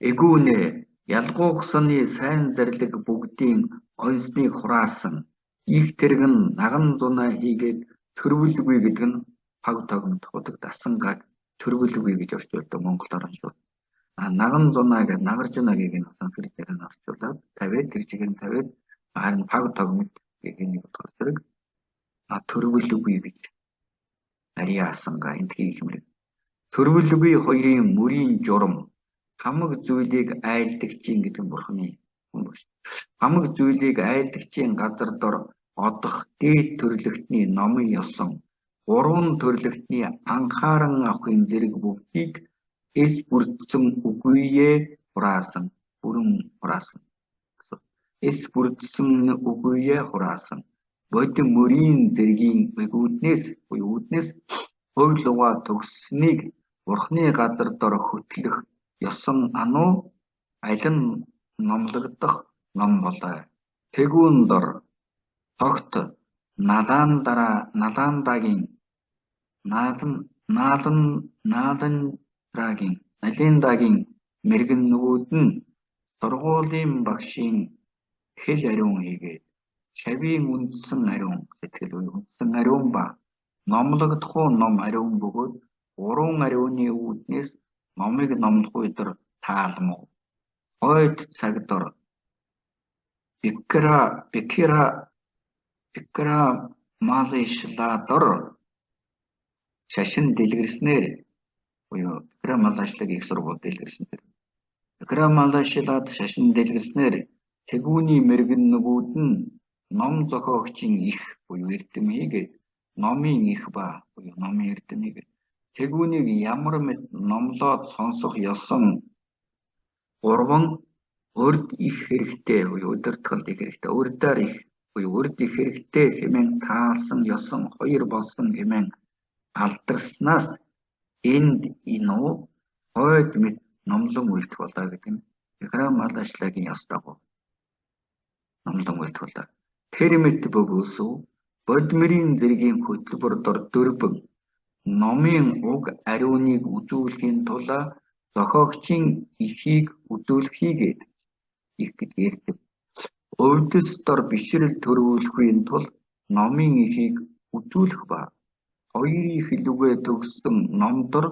Эгүүнээ ялгуугсаны сайн зарлиг бүгдийн онцныг хураасан их тэргэн наган зунаа хийгээд төрвөлгүй гэдэг нь паг тогмд худаг дасангааг төрвөлгүй гэж орчуулдаг монголоор нь шүү. Наган зунаа гэдэг нагаржунагийг нь санскритээр нь орчуулад тавиад тэр чигээр нь тавиад харин паг тогмд гэх нэг утгаар зэрэг төрвөлгүй гэж ариаасангаа энтхий хэмрэг. Төрвөлгүй хоёрын мөрийн журам хамаг зүйлийг айлдагчийн гэдэг нь бурхны хүн багш. Хамаг зүйлийг айлдагчийн газар дор одох дээд төрлөختний номын ёсон гурван төрлөختний анхааран авахын зэрэг бүгдийг эс бүрдсэн үгүйе хураасан бүрэн хураасан. Эс бүрдсэн үгүйе хураасан. Бодин мөрийн зэргийн үүднээс хуйлуга төгсснийг бурхны газар дор хөтлөх ёсон ануу алин номлогдох ном болоо. Тэгүүн дор цогт налиндагийн мэргэн нөгөөд нь сургуулийн багшийн хэл ариун хийгээд шавийн үндсэн ариун сэтгэл үндсэн ариун ба номлогдох ном ариун бөгөөд гурван ариуны үүднээс номыг номлох өдөр таалмав. Хойд цаг дор Бикра малышладор шашин дэлгэрснээр буюу Бикра малашлаг их сургууль дэлгэрснээр Бикра малашлад шашин дэлгэрснээр тэгүүний мэргэн нөгөөд нь ном зохиогчийн их буюу эрдэм хийгээд номын их ба буюу номын эрдэм хийгээд тэгүүнийг ямар мэт номлоод сонсох ёсон гурван урд их хэрэгтэй буюу удирдахад их хэрэгтэй урдаар их буюу урд их хэрэгтэй хэмээн таалсан ёсон хоёр болсон хэмээн алдарснаас энд инуу хойд мэт номлон үлдэх болоо гэдэг нь Бикра малашлагийн ёс дагуу номлон үлдэх болоо. Тэр мэт бөгөөсөө бодмирийн зэргийн хөтөлбөр дор дөрвөн номын уг ариуныг үзүүлэхийн тулд зохиогчийн ихийг үзүүлэхийгээд их гэж ярьдаг. Өвдөс дор бишрэл төрүүлэхийн тулд номын ихийг үзүүлэх ба хоёрын хэлүүгээ төгссөн ном дор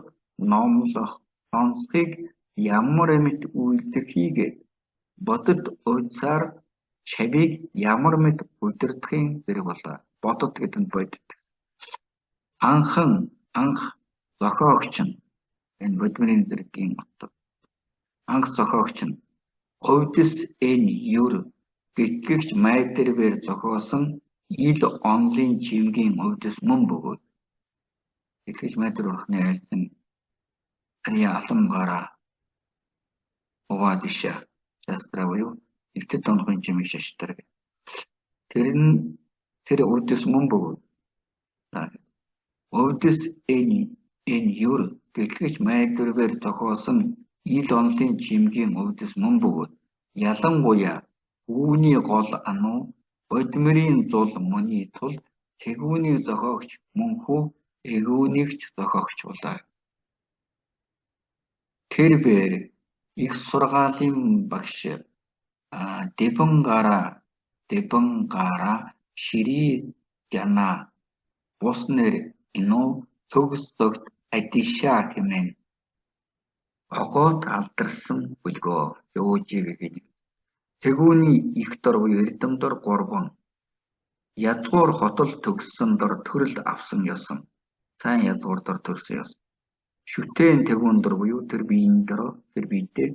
номлох сонсхийг ямар мэт үйлдэхийгээд бодод уйдсаар шавийг ямар мэт удирдахын зэрэг болоо. Бодод гэдэг нь бодит. Анх зохиогч нь энэ бодмирийн зэргийн утга. Анх зохиогч нь Өвдөс энэ юр гэтгэгч майдэрвэр зохиосон ил онлын чимгийн өвдөс мөн бөгөөд гэтгэгч майдэр урхны айлтан арья аламгаараа Увадиша шастра буюу элтэд донхын чимийг шаштар. Тэр өвдөс мөн бөгөөд өвдөс энэ юр гэтгэгч майдэрвэр зохиосон ил онлын чимгийн өвдөс мөн бөгөөд ялангуяа үүний гол ануу бодмирийн зул мөний тулд тэгүүнийг зохиогч мөнхүү эгүүнийг ч зохиогч болоо. Тэр бээр их сургаалын багш Дебангара Шири Жана буснэр инуу төгс зогт адиша хэмээн огоод алдарсан бүлгөө өөжиг гэж. Тэгүүний их дор буюу эрдэм дор гурван язгуур хотол төгссөн дор төрөл авсан ёсон. Сайн язгуур дор төрсөн ёсон. Шүтэн тэгүүн дор буюу тэр биедээ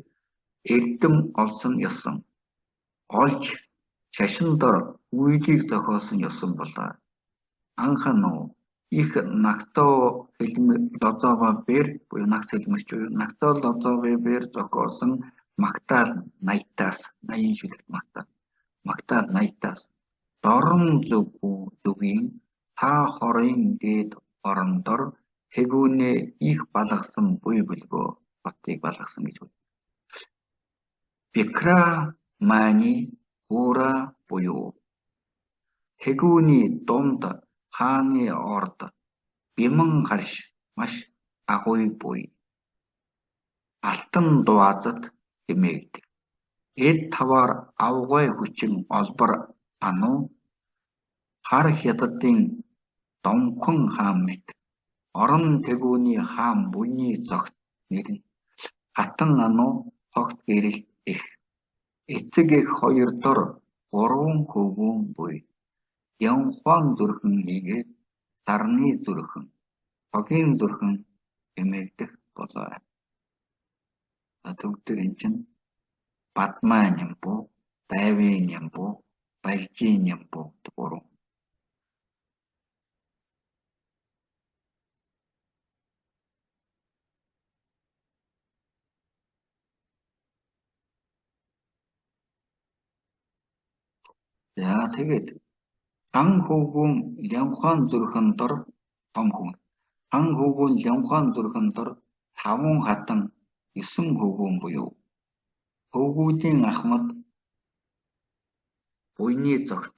эрдэм олсон ёсон. Олж шашин дор үйлийг зохиосон ёсон болоо. Анхануу их Нагцо Лозовобер буюу Нагц хэлмэрч буюу Нагцо Лозовобер зохиосон Магтаал наятаас наян шүлэгт Магтаал наятаас дорн зүгийн цаа хорын дээд орондор тэгүүнээ их балгасан буй бүлгөө хотыг балгасан гэж байна. Бикра мани ура буюу тэгүүний дунд хааны орд бимэн гарш маш агуй буй. Алтан дуазад хэмээгдэг. Эд таваар авгай хүчин олбор ануу хар хятадын домхон хаан мэт орон тэгүүний хаан буйны зогт нэрнэ хатан ануу цогт гэрэлт их эцэг их хоёр дор гурван хөвгүүн буй Явхаан зүрхэн хийгээд сарны зүрхэн хогийн зүрхэн хэмээгдэх болоо. Төвдөр эн чинь Бадмаа Нямбу, Дайвын Нямбу, Баялжийн Нямбу гурван. За тэгээд хан хөвгүүн Явхаан зүрхэн дор том хүн. Хан хөвгүүн Явхаан зүрхэн дор 5 хатан 9 хөвгүүн буюу хөвгүүдийн ахмад буйны зогт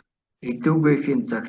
эдүгээхийн цагт